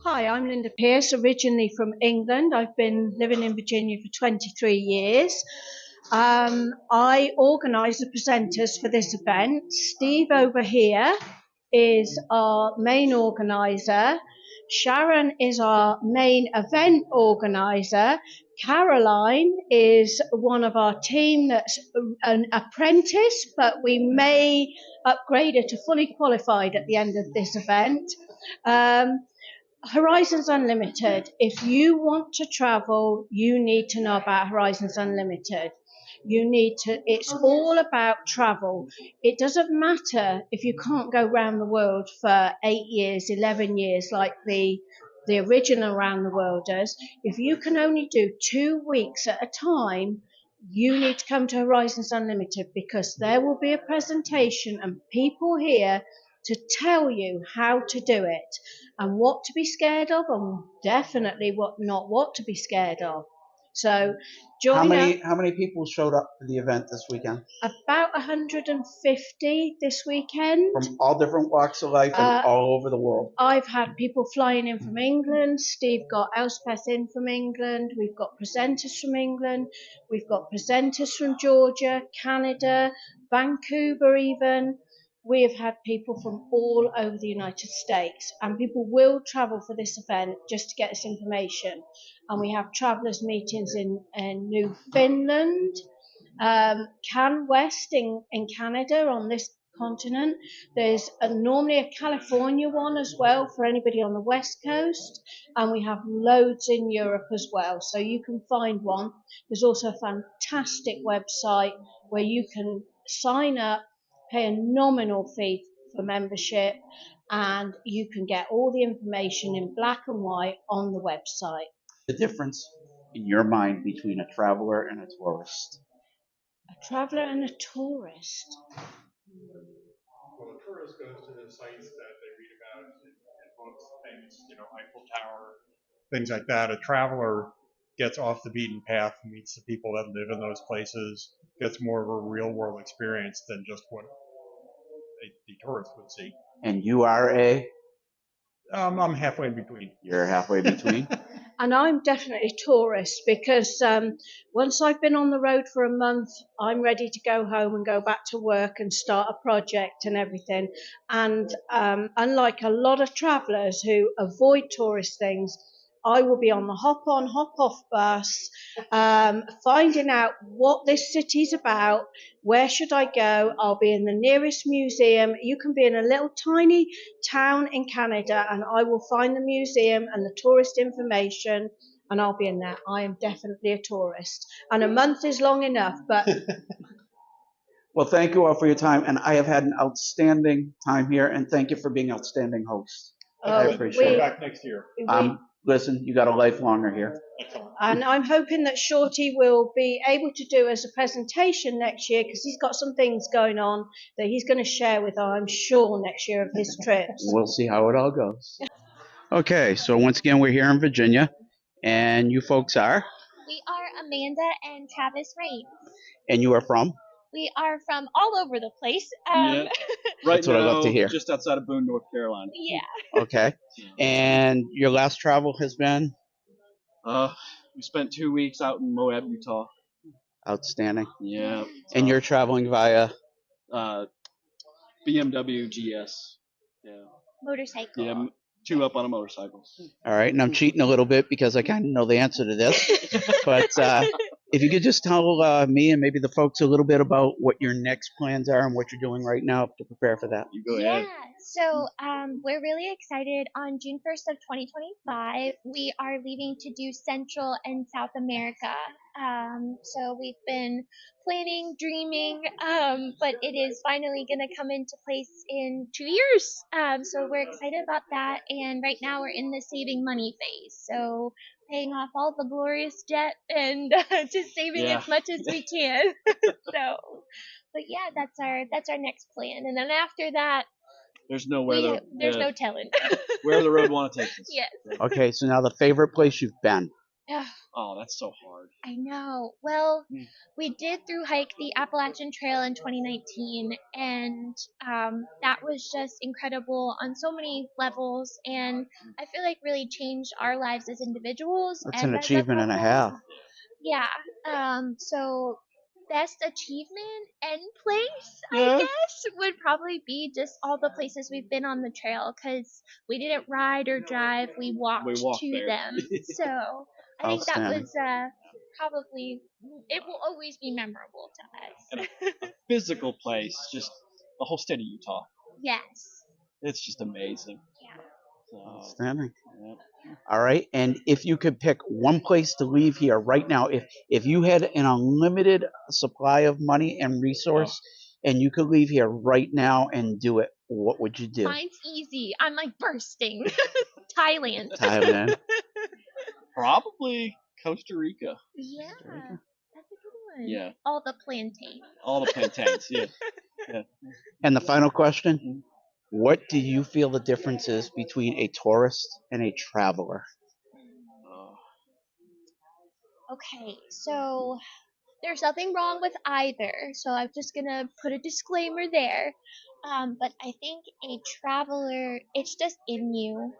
Hi, I'm Linda Pierce, originally from England. I've been living in Virginia for 23 years. I organise the presenters for this event. Steve over here is our main organiser. Sharon is our main event organiser. Caroline is one of our team that's an apprentice, but we may upgrade her to fully qualified at the end of this event. Horizons Unlimited. If you want to travel, you need to know about Horizons Unlimited. It's all about travel. It doesn't matter if you can't go around the world for 8 years, 11 years like the original Around the World does. If you can only do 2 weeks at a time, you need to come to Horizons Unlimited, because there will be a presentation and people here to tell you how to do it and what to be scared of, and definitely what to be scared of. So join us. How many people showed up for the event this weekend? About 150 this weekend. From all different walks of life and all over the world. I've had people flying in from England. Steve got Elspeth in from England. We've got presenters from England. We've got presenters from Georgia, Canada, Vancouver even. We have had people from all over the United States, and people will travel for this event just to get this information. And we have travellers meetings in New Finland, CanWest in Canada on this continent. There's normally a California one as well for anybody on the West Coast, and we have loads in Europe as well, so you can find one. There's also a fantastic website where you can sign up, pay a nominal fee for membership, and you can get all the information in black and white on the website. The difference in your mind between a traveler and a tourist? A traveler and a tourist? Well, a tourist goes to the sites that they read about in books, things, Eiffel Tower, things like that. A traveler gets off the beaten path and meets the people that live in those places, gets more of a real world experience than just what the tourist would see. And you are I'm halfway in between. you're halfway between. And I'm definitely a tourist because once I've been on the road for a month, I'm ready to go home and go back to work and start a project and everything. And unlike a lot of travellers who avoid tourist things, I will be on the hop on, hop off bus, finding out what this city's about, where should I go. I'll be in the nearest museum. You can be in a little tiny town in Canada and I will find the museum and the tourist information and I'll be in there. I am definitely a tourist. And a month is long enough, but Well, thank you all for your time, and I have had an outstanding time here, and thank you for being outstanding hosts. I appreciate Come it. back next year. Listen, you got a life longer here. Excellent. and I'm hoping that Shorty will be able to do as a presentation next year because he's got some things going on that he's going to share with, I'm sure, next year of his trips. We'll see how it all goes. Okay, so once again, we're here in Virginia, and you folks are, We are Amanda and Travis Rain. and you are from? We are from all over the place. Yeah. Right That's what I now, love to hear. just outside of Boone, North Carolina. Yeah. Okay. And your last travel has been? We spent 2 weeks out in Moab, Utah. Outstanding. Yeah. And you're traveling via? BMW GS. Yeah. Motorcycle. Yeah. 2 up on a motorcycle. All right, and I'm cheating a little bit because I kind of know the answer to this. But if you could just tell me and maybe the folks a little bit about what your next plans are and what you're doing right now to prepare for that. You go ahead. Yeah. So we're really excited. On June 1st of 2025, we are leaving to do Central and South America. So we've been planning, dreaming, but it is finally going to come into place in 2 years. So we're excited about that. And right now we're in the saving money phase. So paying off all the glorious debt and just saving as much as we can. But yeah, that's our next plan. And then after that, There's nowhere there's no telling. where the road want to take us. Yes. Okay, so now the favorite place you've been. Oh, that's so hard. I know. Well, we did through hike the Appalachian Trail in 2019, and that was just incredible on so many levels, and I feel like really changed our lives as individuals. That's and an as achievement and a couple. half. Yeah. So best achievement and place, I guess, would probably be just all the places we've been on the trail, because we didn't ride or drive, we walked to there. them. So I think that Outstanding. was probably, it will always be memorable to us. A physical place, just the whole state of Utah. Yes. It's just amazing. Yeah. So, Outstanding. yeah. All right, and if you could pick one place to leave here right now, if you had an unlimited supply of money and resource, and you could leave here right now and do it, what would you do? Mine's easy. I'm like bursting. Thailand. Thailand. Probably Costa Rica. Yeah. That's a good one. Yeah. All the plantain. All the plantains. Yeah. And the final question, what do you feel the difference is between a tourist and a traveler? Okay, so there's nothing wrong with either, so I'm just gonna put a disclaimer there. But I think a traveler, it's just in you.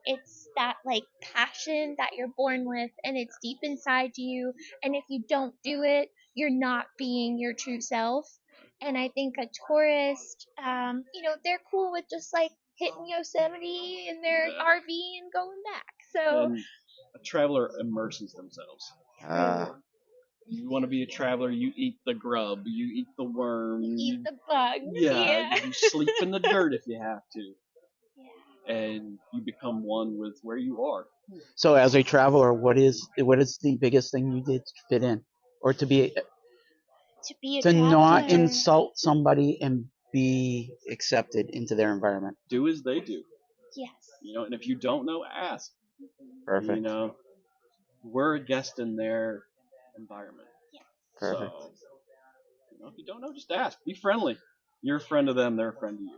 It's that like passion that you're born with, and it's deep inside you. And if you don't do it, you're not being your true self. And I think a tourist, they're cool with just like hitting Yosemite in their RV and going back. So. And a traveler immerses themselves. You want to be a traveler, you eat the grub, you eat the worm. Eat the bugs. Yeah, you sleep in the dirt if you have to. Yeah. And you become one with where you are. So as a traveler, what is the biggest thing you did to fit in? Or to be a not traveler. insult somebody and be accepted into their environment. Do as they do. Yes. And if you don't know, ask. Perfect. We're a guest in their environment. Yeah. Perfect. So, if you don't know, just ask. Be friendly. You're a friend of them, they're a friend of you.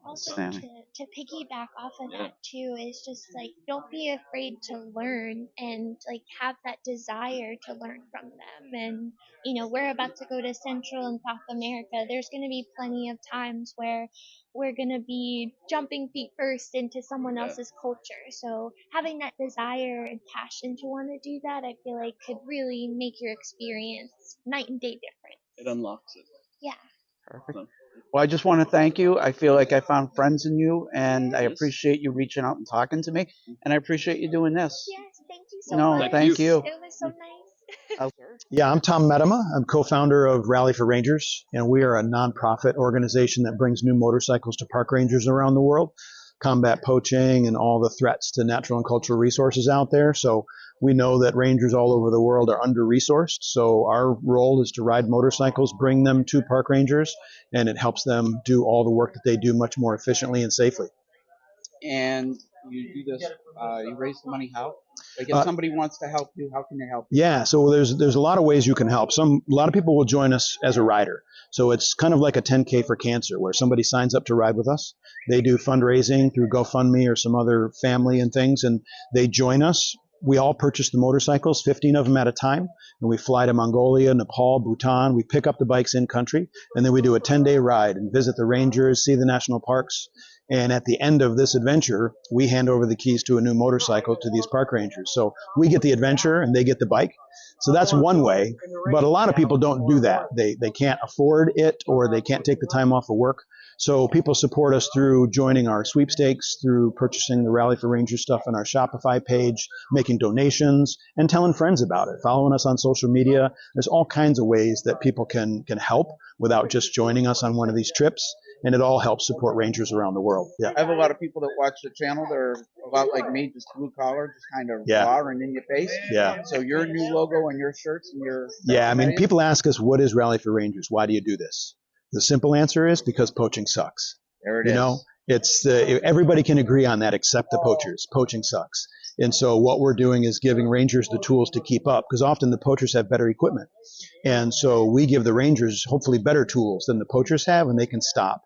Also, Outstanding. to piggyback off of Yeah. that too is just like don't be afraid to learn and like have that desire to learn from them. And we're about to go to Central and South America. There's going to be plenty of times where we're going to be jumping feet first into someone Yeah. else's culture. So having that desire and passion to want to do that, I feel like could really make your experience night and day different. It unlocks it. Yeah. Perfect. So, Well, I just want to thank you. I feel like I found friends in you, and I Yes. appreciate you reaching out and talking to me, and I appreciate you doing this. Yes, thank you so No, much. thank you. It was so nice. Oh, Yeah, I'm Tom Medema. I'm co-founder of Rally for Rangers, and we are a nonprofit organization that brings new motorcycles to park rangers around the world, combat poaching and all the threats to natural and cultural resources out there. So we know that rangers all over the world are under-resourced. So our role is to ride motorcycles, bring them to park rangers, and it helps them do all the work that they do much more efficiently and safely. And you do this. You raise the money how? Like if somebody wants to help you, how can they help you? Yeah, so there's a lot of ways you can help. A lot of people will join us as a rider. So it's kind of like a 10K for cancer, where somebody signs up to ride with us. They do fundraising through GoFundMe or some other family and things, and they join us. We all purchase the motorcycles, 15 of them at a time, and we fly to Mongolia, Nepal, Bhutan. We pick up the bikes in country, and then we do a 10-day ride and visit the rangers, see the national parks. And at the end of this adventure, we hand over the keys to a new motorcycle to these park rangers. So we get the adventure and they get the bike. So that's one way. But a lot of people don't do that. They can't afford it, or they can't take the time off of work. So people support us through joining our sweepstakes, through purchasing the Rally for Rangers stuff on our Shopify page, making donations, and telling friends about it, following us on social media. There's all kinds of ways that people can help without just joining us on one of these trips. And it all helps support rangers around the world. Yeah. I have a lot of people that watch the channel. They're a lot like me, just blue collar, just kind of Yeah. raw and in your face. Yeah. So your new logo and your shirts and your Yeah, I mean, people ask us, what is Rally for Rangers? Why do you do this? The simple answer is because poaching sucks. There it is. You know, it's everybody can agree on that except the poachers. Poaching sucks. And so what we're doing is giving rangers the tools to keep up, because often the poachers have better equipment. And so we give the rangers hopefully better tools than the poachers have, and they can stop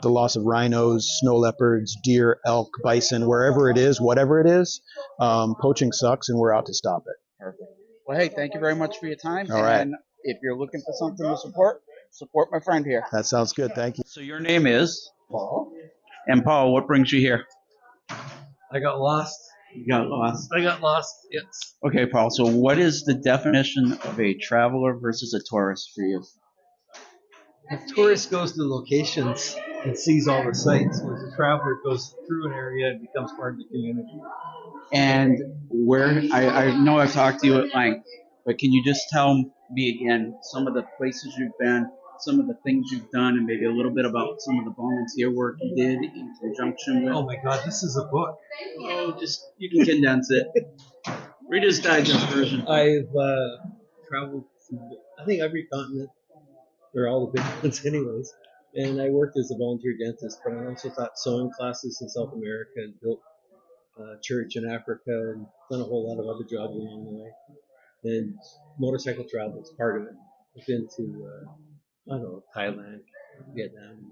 the loss of rhinos, snow leopards, deer, elk, bison, wherever it is, whatever it is. Poaching sucks, and we're out to stop it. Perfect. Well, hey, thank you very much for your time. All right. And if you're looking for something to support my friend here. That sounds good. Thank you. So your name is? Paul, And Paul, what brings you here? I got lost. You got lost. I got lost. Yes. Okay, Paul. So what is the definition of a traveler versus a tourist for you? A tourist goes to locations and sees all the sights, whereas a traveler goes through an area and becomes part of the community. And where, I know I've talked to you at length, but can you just tell me again some of the places you've been, some of the things you've done, and maybe a little bit about some of the volunteer work you did in conjunction with? Oh my God, this is a book. Oh, just, you can condense it. Reader's Digest version. I've traveled through, I think, every continent, or all the big ones anyways. And I worked as a volunteer dentist, but I also taught sewing classes in South America and built a church in Africa and done a whole lot of other jobs along the way. And motorcycle travel is part of it. I've been to, I don't know, Thailand, Vietnam,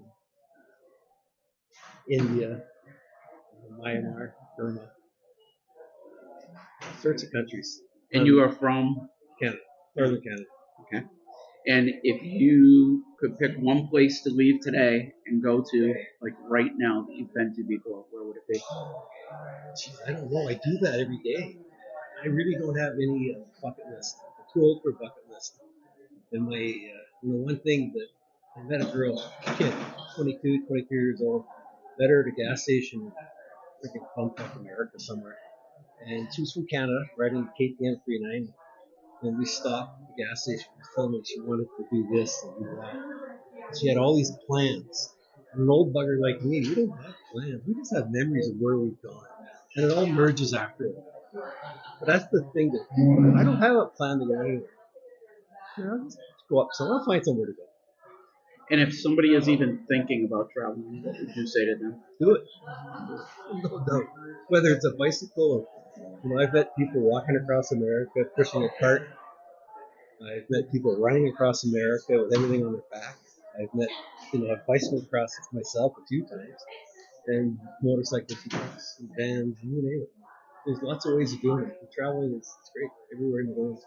India, Myanmar, Burma, all sorts of countries. And you are from? Canada, Northern Canada. Okay. And if you could pick one place to leave today and go to, like right now, that you've been to before, where would it be? Jeez, I don't know. I do that every day. I really don't have any bucket list. I'm too old for a bucket list. And my, one thing that I met a girl, kid, 22, 23 years old, met her at a gas station, freaking Bangkok, America somewhere. And she was from Canada, riding KTM 39. And we stopped at the gas station. She was telling me she wanted to do this and do that. She had all these plans. And an old bugger like me, we don't have plans. We just have memories of where we've gone. And it all merges after it. But that's the thing that I don't have a plan to go anywhere. I'll just go up somewhere. I'll find somewhere to go. And if somebody is even thinking about traveling, what would you say to them? Do it. No doubt. Whether it's a bicycle or, I've met people walking across America, pushing a cart. I've met people running across America with everything on their back. I've met, I've bicycle crossed myself a few times, and motorcycles and trucks and vans, you name it. There's lots of ways of doing it. And traveling is it's great everywhere you go.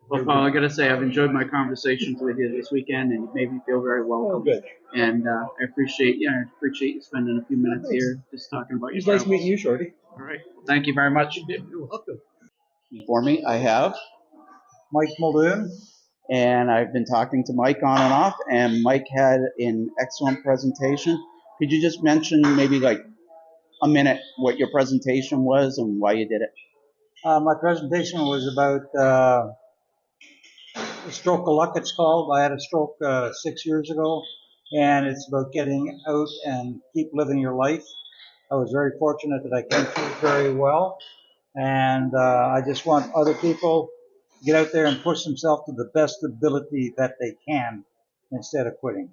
Well, Paul, I got to say, I've enjoyed my conversations with you this weekend, and you made me feel very welcome. Oh, good. And I appreciate you spending a few minutes here just talking about your It's nice travels. meeting you, Shorty. All right. Well, thank you very much. You're welcome. For me, I have Mike Muldoon. and I've been talking to Mike on and off, and Mike had an excellent presentation. Could you just mention maybe like a minute what your presentation was and why you did it? My presentation was about a stroke of luck, it's called. I had a stroke 6 years ago, and it's about getting out and keep living your life. I was very fortunate that I came through it very well, and I just want other people to get out there and push themselves to the best ability that they can instead of quitting.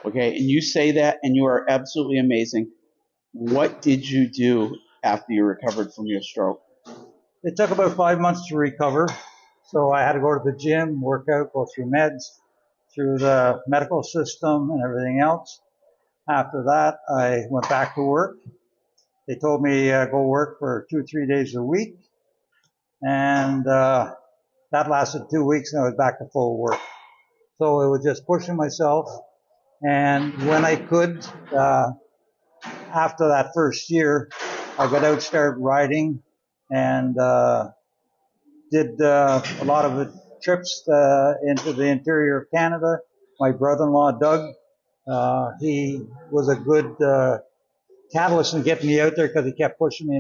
Okay, and you say that, and you are absolutely amazing. What did you do after you recovered from your stroke? It took about 5 months to recover, so I had to go to the gym, work out, go through meds, through the medical system and everything else. After that, I went back to work. They told me go work for 2-3 days a week, and that lasted 2 weeks, and I was back to full work. So it was just pushing myself, and when I could, after that first year, I got out, started riding, and did a lot of the trips into the interior of Canada. My brother-in-law, Doug, he was a good catalyst in getting me out there because he kept pushing me,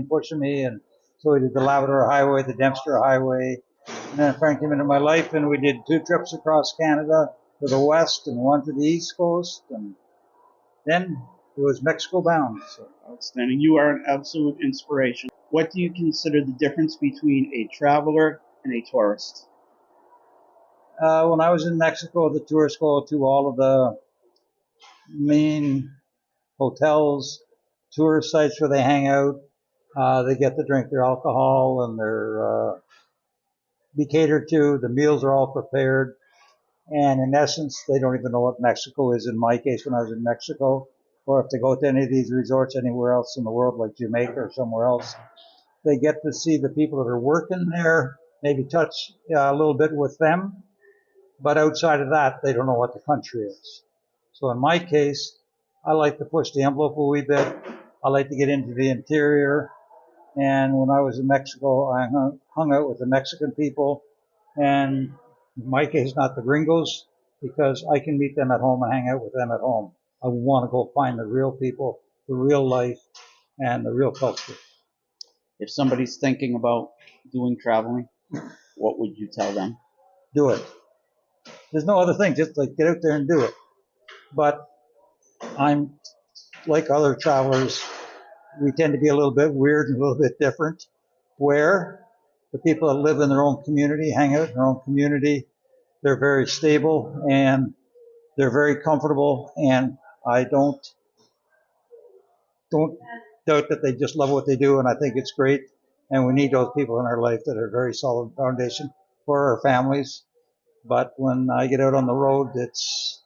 and so we did the Labrador Highway, the Dempster Highway, and then Frank came into my life, and we did 2 trips across Canada to the west and 1 to the east coast, and then it was Mexico bound. So. Outstanding. You are an absolute inspiration. What do you consider the difference between a traveler and a tourist? When I was in Mexico, the tourists go to all of the main hotels, tourist sites where they hang out. They get to drink their alcohol and they're be catered to. The meals are all prepared. And in essence, they don't even know what Mexico is. In my case, when I was in Mexico, or if they go to any of these resorts anywhere else in the world, like Jamaica or somewhere else, they get to see the people that are working there, maybe touch a little bit with them. But outside of that, they don't know what the country is. So in my case, I like to push the envelope a wee bit. I like to get into the interior. And when I was in Mexico, I hung out with the Mexican people. And in my case, not the gringos, because I can meet them at home and hang out with them at home. I want to go find the real people, the real life, and the real culture. If somebody's thinking about doing traveling, what would you tell them? Do it. There's no other thing, just like get out there and do it. But I'm like other travelers, we tend to be a little bit weird and a little bit different, where the people that live in their own community, hang out in their own community, they're very stable and they're very comfortable, and I don't doubt that they just love what they do, and I think it's great. And we need those people in our life that are a very solid foundation for our families. But when I get out on the road, it's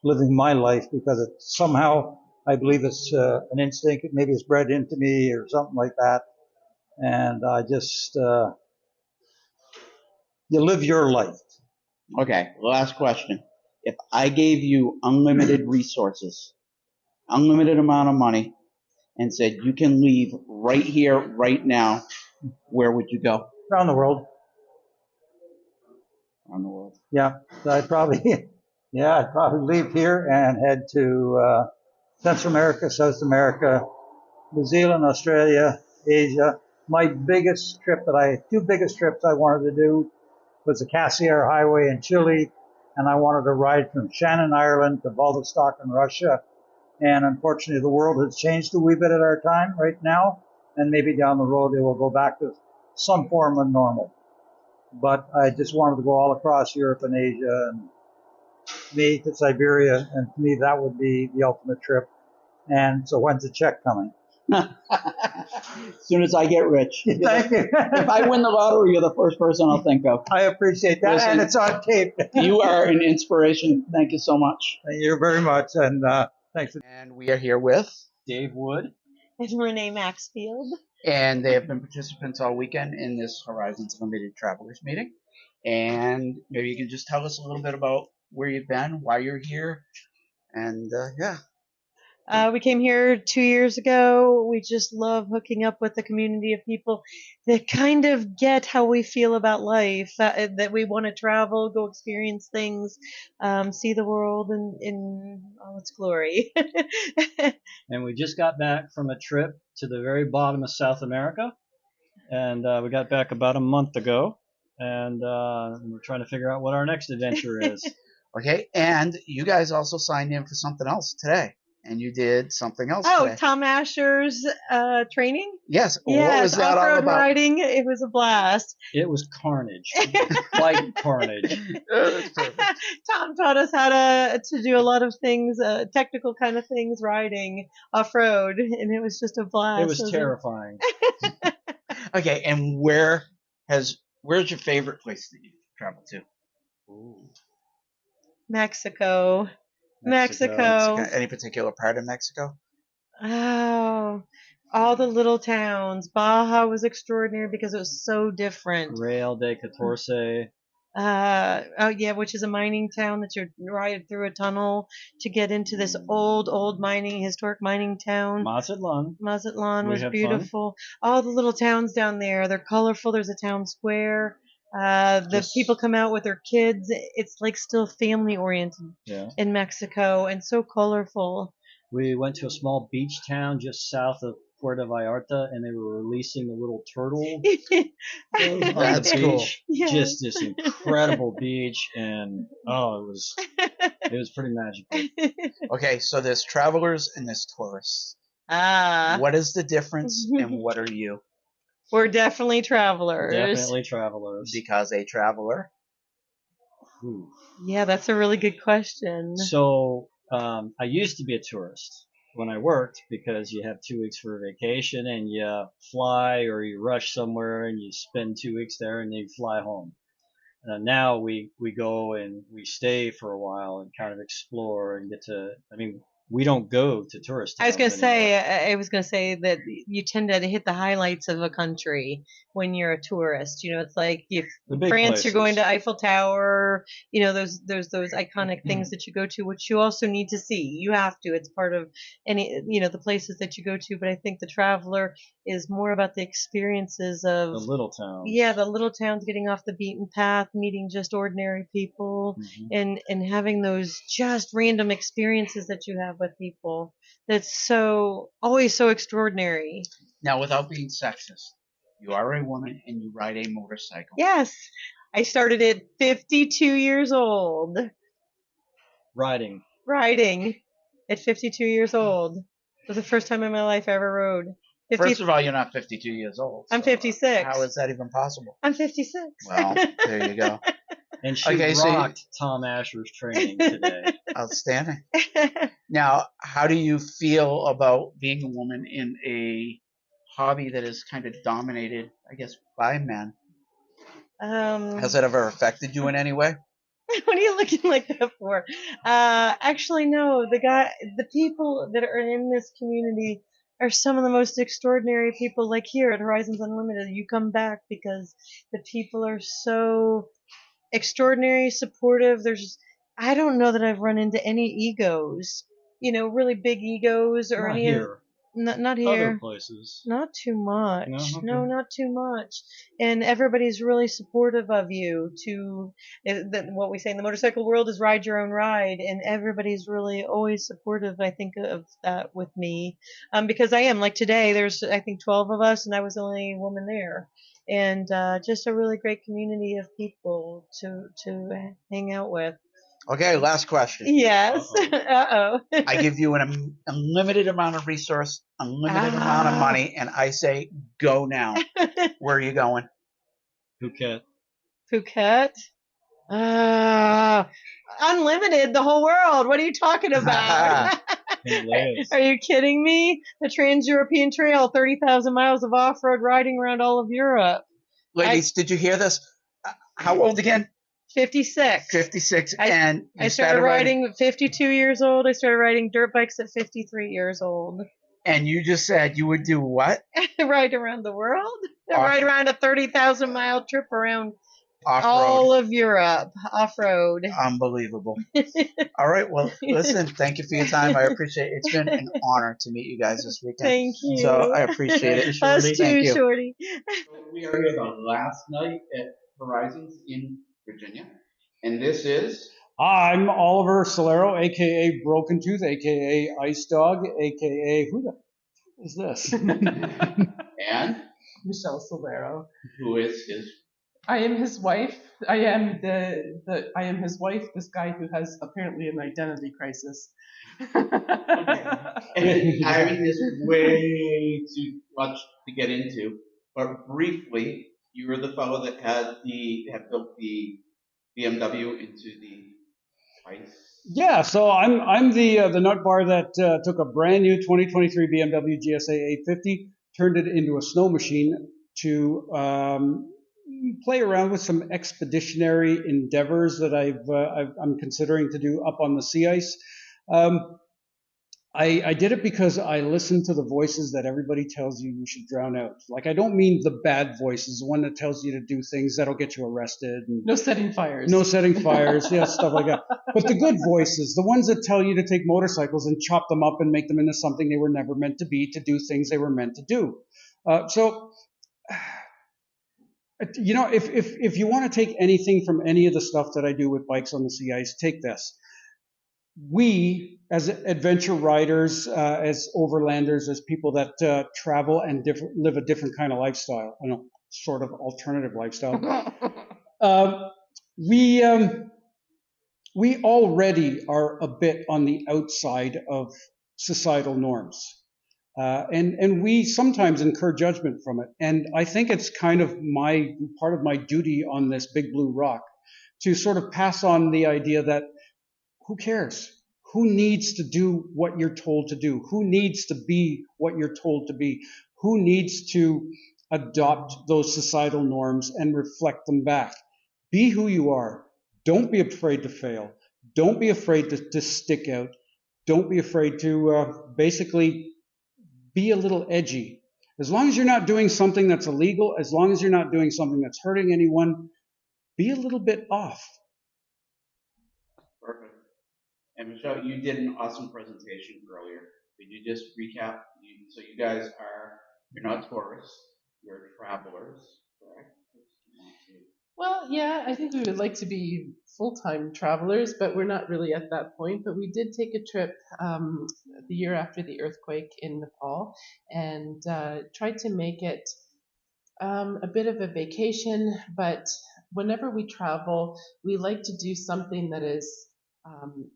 living my life because it somehow, I believe it's an instinct, maybe it's bred into me or something like that. And I just, you live your life. Okay, last question. If I gave you unlimited resources, unlimited amount of money, and said you can leave right here, right now, where would you go? Around the world. Around the world. Yeah, so I'd probably leave here and head to Central America, South America, New Zealand, Australia, Asia. My biggest trip two biggest trips I wanted to do was the Cassiar Highway in Chile, and I wanted to ride from Shannon, Ireland to Vladivostok in Russia. And unfortunately, the world has changed a wee bit at our time right now, and maybe down the road it will go back to some form of normal. But I just wanted to go all across Europe and Asia and me to Siberia, and to me that would be the ultimate trip. And so when's the check coming? As soon as I get rich. Thank you. If I win the lottery, you're the first person I'll think of. I appreciate that, Listen, and it's on tape. You are an inspiration. Thank you so much. Thank you very much, and thanks. And we are here with, Dave Wood. And Renee Maxfield. and they have been participants all weekend in this Horizons Limited Travelers meeting. And maybe you can just tell us a little bit about where you've been, why you're here, and yeah. We came here 2 years ago. We just love hooking up with a community of people that kind of get how we feel about life, that we want to travel, go experience things, see the world in all its glory. And we just got back from a trip to the very bottom of South America. And we got back about a month ago. And we're trying to figure out what our next adventure is. Okay, and you guys also signed in for something else today. And you did something else Oh, today. Tom Asher's training? Yes. Yes, What was that all off-road about? riding. It was a blast. It was carnage. Like carnage. That's perfect. Tom taught us how to do a lot of things, technical kind of things, riding off-road, and it was just a blast. It was terrifying. Okay, and where's your favorite place that you've traveled to? Mexico. Mexico. Any particular part of Mexico? Oh, all the little towns. Baja was extraordinary because it was so different. Real de Catorce. Oh yeah, which is a mining town that you ride through a tunnel to get into this old historic mining town. Mazatlan. Mazatlan We was had beautiful. All the little towns down there, they're colorful. There's a town square. The Yes. people come out with their kids. It's like still family oriented Yeah. in Mexico and so colorful. We went to a small beach town just south of Puerto Vallarta, and they were releasing the little turtle on That's the cool. beach. Yeah. Just this incredible beach, and it was pretty magical. Okay, so there's travelers and there's tourists. What is the difference and what are you? We're definitely travelers. Definitely travelers. Because a traveler. Ooh. Yeah, that's a really good question. So I used to be a tourist when I worked because you have 2 weeks for vacation and you fly or you rush somewhere and you spend 2 weeks there and you fly home. Now we go and we stay for a while and kind of explore and we don't go to tourist towns I was going to anymore. say, I was going to say that you tend to hit the highlights of a country when you're a tourist. You know, it's like if The big France, places. you're going to Eiffel Tower, you know, those iconic things that you go to, which you also need to see. You have to. It's part of any, you know, the places that you go to. But I think the traveler is more about the experiences of The little towns. yeah, the little towns, getting off the beaten path, meeting just ordinary people, Mhm. and having those just random experiences that you have with people. That's always so extraordinary. Now, without being sexist, you are a woman and you ride a motorcycle. Yes, I started at 52 years old, Riding. riding at 52 years old. It was the first time in my life I ever rode. First of all, you're not 52 years old. I'm so 56. How is that even possible? I'm 56. Well, there you go. And she Okay, so you- rocked Tom Asher's training today. Outstanding. Now, how do you feel about being a woman in a hobby that is kind of dominated, I guess, by men? Has it ever affected you in any way? What are you looking like that for? Actually, no. The people that are in this community are some of the most extraordinary people. Like here at Horizons Unlimited, you come back because the people are so extraordinary, supportive. I don't know that I've run into any egos, you know, really big egos or Not any. here. Not here. Other places. Not too much. No? Okay. No, not too much. And everybody's really supportive of you. What we say in the motorcycle world is ride your own ride, and everybody's really always supportive. I think of that with me, because I am like today. There's I think 12 of us, and I was the only woman there, and just a really great community of people to hang out with. Okay, last question. Yes. Uh-oh. I give you an unlimited amount of resource, unlimited amount of money, and I say go now. Where are you going? Phuket. Phuket? Unlimited, the whole world. What are you talking about? Himalayas. Are you kidding me? The Trans-European Trail, 30,000 miles of off-road riding around all of Europe. Ladies, did you hear this? How old again? 56. 56. I And you I started riding, riding at 52 years old. I started riding dirt bikes at 53 years old. and you just said you would do what? Ride around the world? Off- Ride around a 30,000 mile trip around Off-road. all of Europe, off-road. Unbelievable. All right. Well, listen, thank you for your time. I appreciate it. It's been an honor to meet you guys this weekend. Thank you. So I appreciate it. Us Thank too, you. Shorty. We are here the last night at Horizons in Virginia. And this is... I'm Oliver Solero, aka Broken Tooth, aka Ice Dog, aka who the f- is this? And Michelle Solero. who is his... I am his wife. I am I am his wife, this guy who has apparently an identity crisis. And I mean, there's way too much to get into, but briefly, you were the fellow that had built the BMW into the Ice. Yeah, so I'm the nut bar that took a brand new 2023 BMW GSA 850, turned it into a snow machine to play around with some expeditionary endeavors that I'm considering to do up on the sea ice. I did it because I listened to the voices that everybody tells you should drown out. Like, I don't mean the bad voices, the one that tells you to do things that'll get you arrested. And No setting fires. no setting fires, yeah, stuff like that. But the good voices, the ones that tell you to take motorcycles and chop them up and make them into something they were never meant to be, to do things they were meant to do. So, you know, if you want to take anything from any of the stuff that I do with bikes on the sea ice, take this. We, as adventure riders, as overlanders, as people that travel and live a different kind of lifestyle, you know, sort of alternative lifestyle, we already are a bit on the outside of societal norms. And we sometimes incur judgment from it. And I think it's kind of part of my duty on this big blue rock to sort of pass on the idea that who cares? Who needs to do what you're told to do? Who needs to be what you're told to be? Who needs to adopt those societal norms and reflect them back? Be who you are. Don't be afraid to fail. Don't be afraid to stick out. Don't be afraid to basically be a little edgy. As long as you're not doing something that's illegal, as long as you're not doing something that's hurting anyone, be a little bit off. Perfect. And Michelle, you did an awesome presentation earlier. Could you just recap? So you guys you're not tourists, you're travelers, correct? Well, yeah, I think we would like to be full-time travelers, but we're not really at that point. But we did take a trip the year after the earthquake in Nepal and tried to make it a bit of a vacation. But whenever we travel, we like to do something that is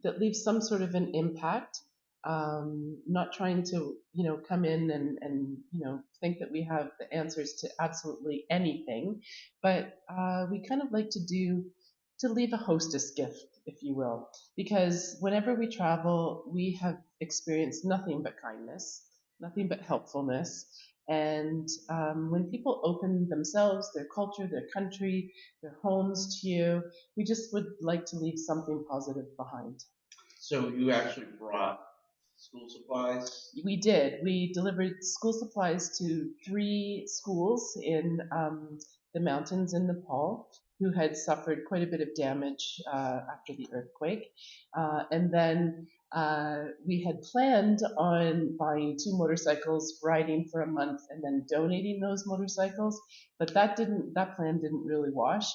that leaves some sort of an impact. Not trying to, come in and think that we have the answers to absolutely anything, but we kind of like to leave a hostess gift, if you will, because whenever we travel, we have experienced nothing but kindness, nothing but helpfulness. And when people open themselves, their culture, their country, their homes to you, we just would like to leave something positive behind. So you actually brought school supplies? We did. We delivered school supplies to 3 schools in the mountains in Nepal who had suffered quite a bit of damage after the earthquake. And then we had planned on buying 2 motorcycles, riding for a month, and then donating those motorcycles. But that plan didn't really wash.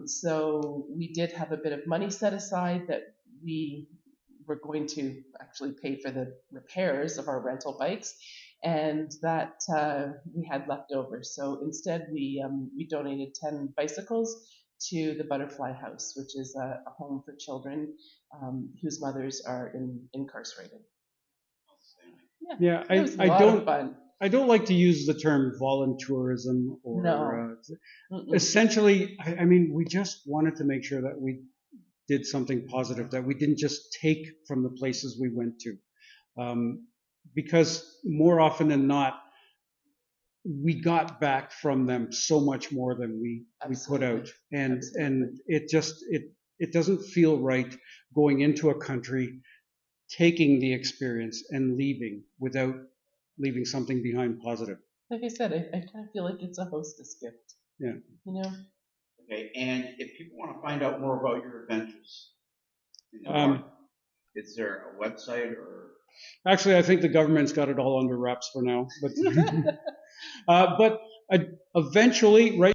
So we did have a bit of money set aside that we were going to actually pay for the repairs of our rental bikes, and that we had left over. So instead, we donated 10 bicycles to the Butterfly House, which is a home for children whose mothers are incarcerated. Yeah, it was a lot of fun. I don't like to use the term voluntourism or No. Essentially, I mean, we just wanted to make sure that we did something positive, that we didn't just take from the places we went to. because more often than not, we got back from them so much more than we put out, and it doesn't feel right going into a country, taking the experience and leaving without leaving something behind positive. Like I said, I kind of feel like it's a hostess gift. Yeah. You know. Okay, and if people want to find out more about your adventures, is there a website or? Actually, I think the government's got it all under wraps for now, but eventually, right.